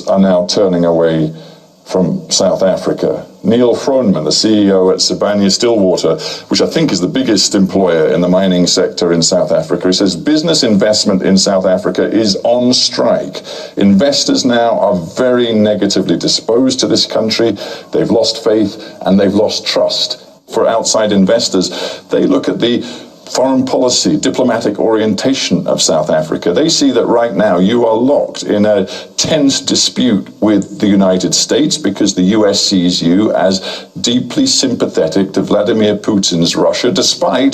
markets are now turning away from South Africa. Neil Froneman, the CEO at Sibanye-Stillwater, which I think is the biggest employer in the mining sector in South Africa, he says business investment in South Africa is on strike. Investors now are very negatively disposed to this country. They've lost faith and they've lost trust. For outside investors, they look at the foreign policy, diplomatic orientation of South Africa. They see that right now you are locked in a tense dispute with the United States because the US sees you as deeply sympathetic to Vladimir Putin's Russia, despite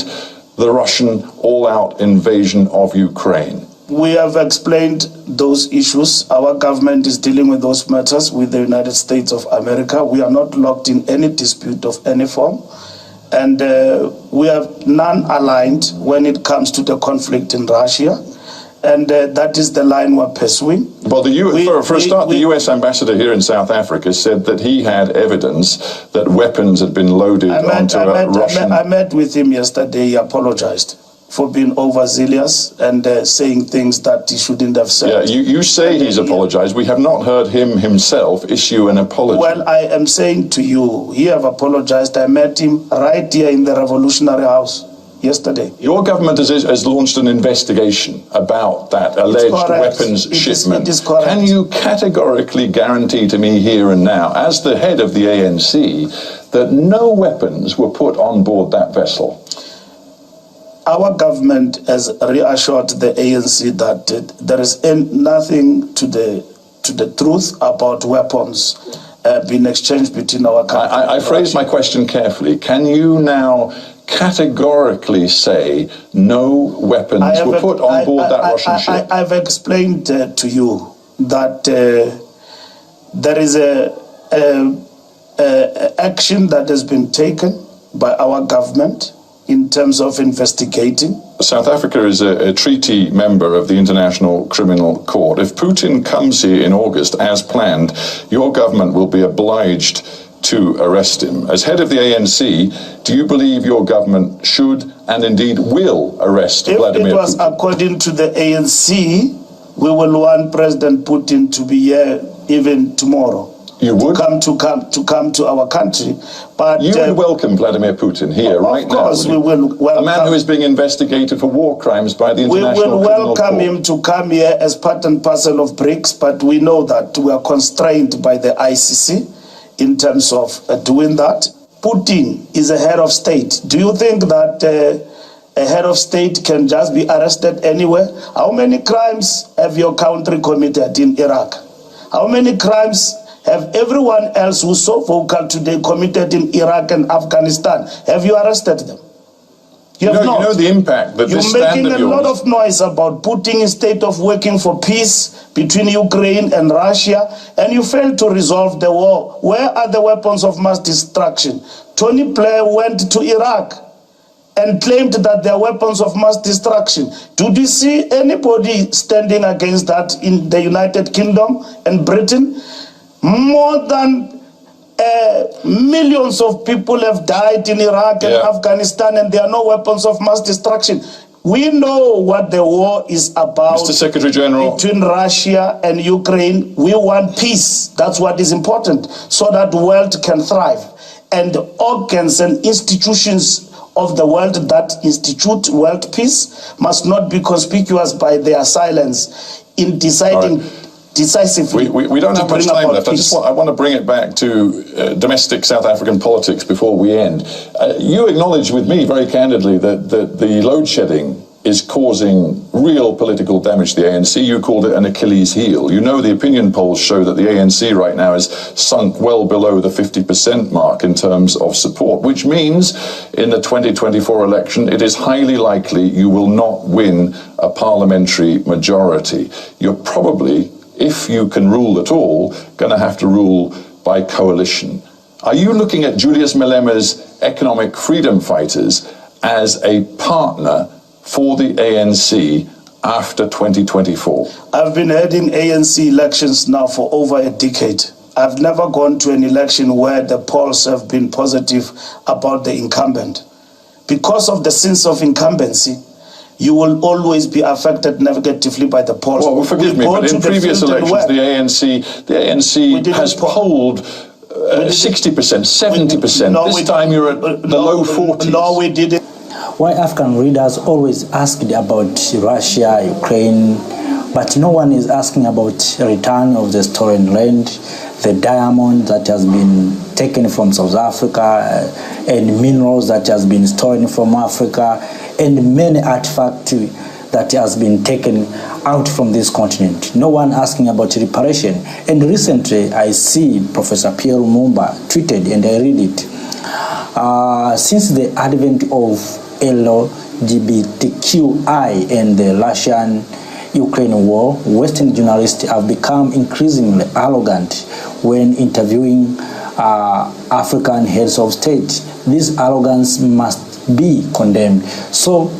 the Russian all-out invasion of Ukraine. We have explained those issues. Our government is dealing with those matters with the United States of America. We are not locked in any dispute of any form. And we are non-aligned when it comes to the conflict in Russia. And that is the line we're pursuing. Well, for a start, the US ambassador here in South Africa said that he had evidence that weapons had been loaded onto a Russian... I met with him yesterday. He apologized for being overzealous and saying things that he shouldn't have said. Yeah, you say he's apologized. We have not heard him himself issue an apology. Well, I am saying to you, he have apologized. I met him right here in the Revolutionary House yesterday. Your government has launched an investigation about that alleged weapons shipment. It is correct. Can you categorically guarantee to me here and now, as the head of the ANC, that no weapons were put on board that vessel? Our government has reassured the ANC that there is nothing to the truth about weapons being exchanged between our countries. I phrased my question carefully. Can you now categorically say no weapons were put on board that Russian ship? I've explained to you that there is a action that has been taken by our government in terms of investigating. South Africa is a treaty member of the International Criminal Court. If Putin comes here in August as planned, your government will be obliged to arrest him. As head of the ANC, do you believe your government should and indeed will arrest Vladimir Putin? If it was according to the ANC, we will want President Putin to be here even tomorrow. You would? To come to our country. But you would welcome Vladimir Putin here right now? Of course we will welcome. A man who is being investigated for war crimes by the International Criminal Court. We will welcome him to come here as part and parcel of BRICS, but we know that we are constrained by the ICC in terms of doing that. Putin is a head of state. Do you think that a head of state can just be arrested anywhere? How many crimes have your country committed in Iraq? How many crimes have everyone else who's so vocal today committed in Iraq and Afghanistan? Have you arrested them? You have not. You know the impact that this stand of yours... You're making a lot of noise about putting a state of working for peace between Ukraine and Russia, and you failed to resolve the war. Where are the weapons of mass destruction? Tony Blair went to Iraq and claimed that there are weapons of mass destruction. Did you see anybody standing against that in the United Kingdom and Britain? More than millions of people have died in Iraq and Afghanistan, and there are no weapons of mass destruction. We know what the war is about. Mr. Secretary General, between Russia and Ukraine, we want peace. That's what is important, so that the world can thrive. And organs and institutions of the world that institute world peace must not be conspicuous by their silence in deciding decisively. We don't have much time left. I want to bring it back to domestic South African politics before we end. You acknowledge with me very candidly that the load shedding is causing real political damage to the ANC. You called it an Achilles heel. You know the opinion polls show that the ANC right now is sunk well below the 50% mark in terms of support, which means in the 2024 election, it is highly likely you will not win a parliamentary majority. You're probably, if you can rule at all, going to have to rule by coalition. Are you looking at Julius Malema's economic freedom fighters as a partner for the ANC after 2024? I've been heading ANC elections now for over a decade. I've never gone to an election where the polls have been positive about the incumbent. Because of the sense of incumbency, you will always be affected negatively by the polls. Well, forgive me, go but to in the previous field and elections, work. the ANC has polled 60%, 70%. No, this time you're at the low 40s. No, we didn't. Why African leaders always asked about Russia, Ukraine, but no one is asking about return of the stolen land, the diamond that has been taken from South Africa, and minerals that has been stolen from Africa, and many artifacts that has been taken out from this continent. No one asking about reparation. And recently, I see Professor Pierre Lumumba tweeted, and I read it. Since the advent of LGBTQI and the Russian-Ukraine war, Western journalists have become increasingly arrogant when interviewing African heads of state. This arrogance must be condemned. So